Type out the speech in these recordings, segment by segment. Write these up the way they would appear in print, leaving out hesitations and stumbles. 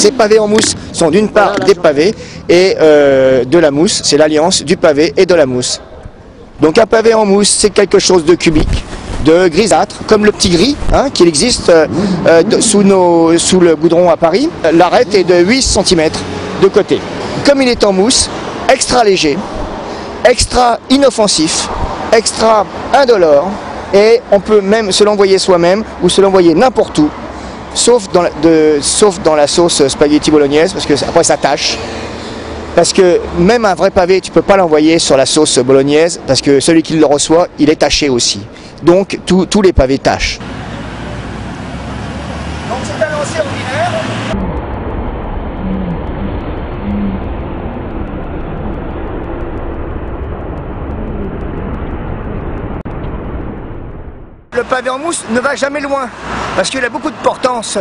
Ces pavés en mousse sont d'une part des pavés et de la mousse, c'est l'alliance du pavé et de la mousse. Donc un pavé en mousse, c'est quelque chose de cubique, de grisâtre, comme le petit gris, hein, qu'il existe sous le goudron à Paris. L'arête est de 8 cm de côté. Comme il est en mousse, extra léger, extra inoffensif, extra indolore, et on peut même se l'envoyer soi-même ou se l'envoyer n'importe où, sauf dans la sauce spaghetti bolognaise, parce que après ça tâche. Parce que même un vrai pavé, tu ne peux pas l'envoyer sur la sauce bolognaise, parce que celui qui le reçoit, il est taché aussi. Donc tous les pavés tâchent. Donc c'est un lancer ordinaire. Le pavé en mousse ne va jamais loin, parce qu'il a beaucoup de portance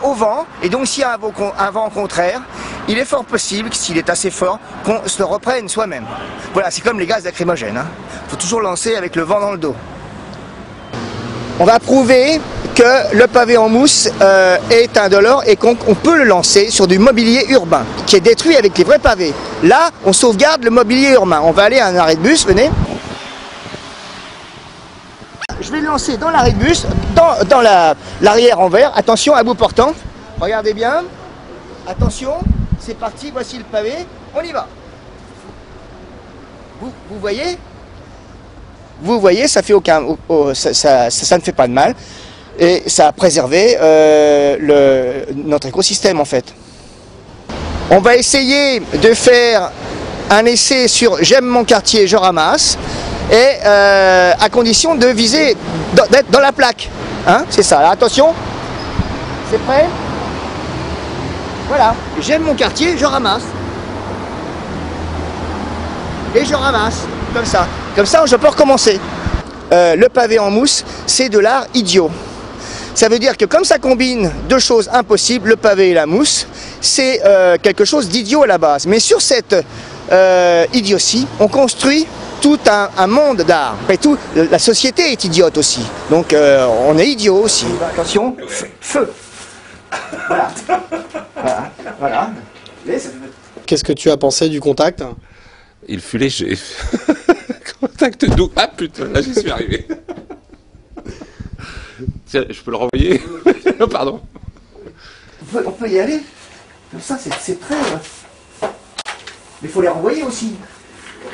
au vent, et donc s'il y a un vent contraire, il est fort possible, s'il est assez fort, qu'on se le reprenne soi-même. Voilà, c'est comme les gaz lacrymogènes, hein. Faut toujours lancer avec le vent dans le dos. On va prouver que le pavé en mousse est indolore et qu'on peut le lancer sur du mobilier urbain, qui est détruit avec les vrais pavés. Là, on sauvegarde le mobilier urbain. On va aller à un arrêt de bus, venez. Je vais le lancer dans l'arrêt de bus, dans l'arrière en verre. Attention, à bout portant. Regardez bien. Attention, c'est parti, voici le pavé. On y va. Vous voyez? Vous voyez, ça fait aucun, ça ne fait pas de mal. Et ça a préservé notre écosystème en fait. On va essayer de faire un essai sur j'aime mon quartier, je ramasse. Et à condition de viser, d'être dans la plaque. Hein, c'est ça. Alors, attention. C'est prêt? Voilà. J'aime mon quartier, je ramasse. Et je ramasse. Comme ça. Comme ça, je peux recommencer. Le pavé en mousse, c'est de l'art idiot. Ça veut dire que comme ça combine deux choses impossibles, le pavé et la mousse, c'est quelque chose d'idiot à la base. Mais sur cette idiotie, on construit tout un monde d'art. Et la société est idiote aussi. Donc on est idiot aussi. Attention, feu. Voilà. Voilà. Voilà. Qu'est-ce que tu as pensé du contact? Il fut léger. Contact doux. Ah putain, là j'y suis arrivé. Tiens, je peux le renvoyer? Pardon. On peut y aller. Comme ça, c'est très... Mais il faut les renvoyer aussi.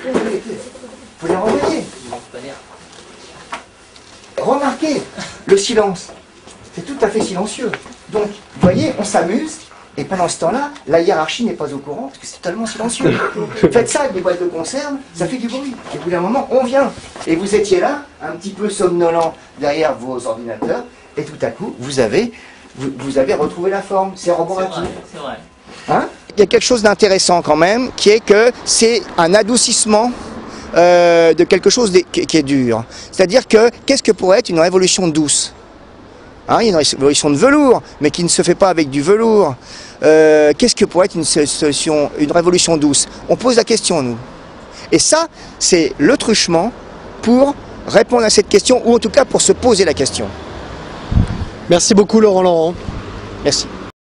Il faut les renvoyer. Remarquez le silence. C'est tout à fait silencieux. Donc, vous voyez, on s'amuse. Et pendant ce temps-là, la hiérarchie n'est pas au courant parce que c'est tellement silencieux. Faites ça avec des boîtes de conserve, ça fait du bruit. Et au bout d'un moment, on vient. Et vous étiez là, un petit peu somnolent derrière vos ordinateurs. Et tout à coup, vous avez retrouvé la forme. C'est roboratif. C'est vrai. Hein? Il y a quelque chose d'intéressant quand même, qui est que c'est un adoucissement de quelque chose qui est dur. C'est-à-dire que, qu'est-ce que pourrait être une révolution douce? Hein, il y a une révolution de velours, mais qui ne se fait pas avec du velours. Qu'est-ce que pourrait être une révolution douce? On pose la question, nous. Et ça, c'est le truchement pour répondre à cette question, ou en tout cas pour se poser la question. Merci beaucoup Laurent. Merci.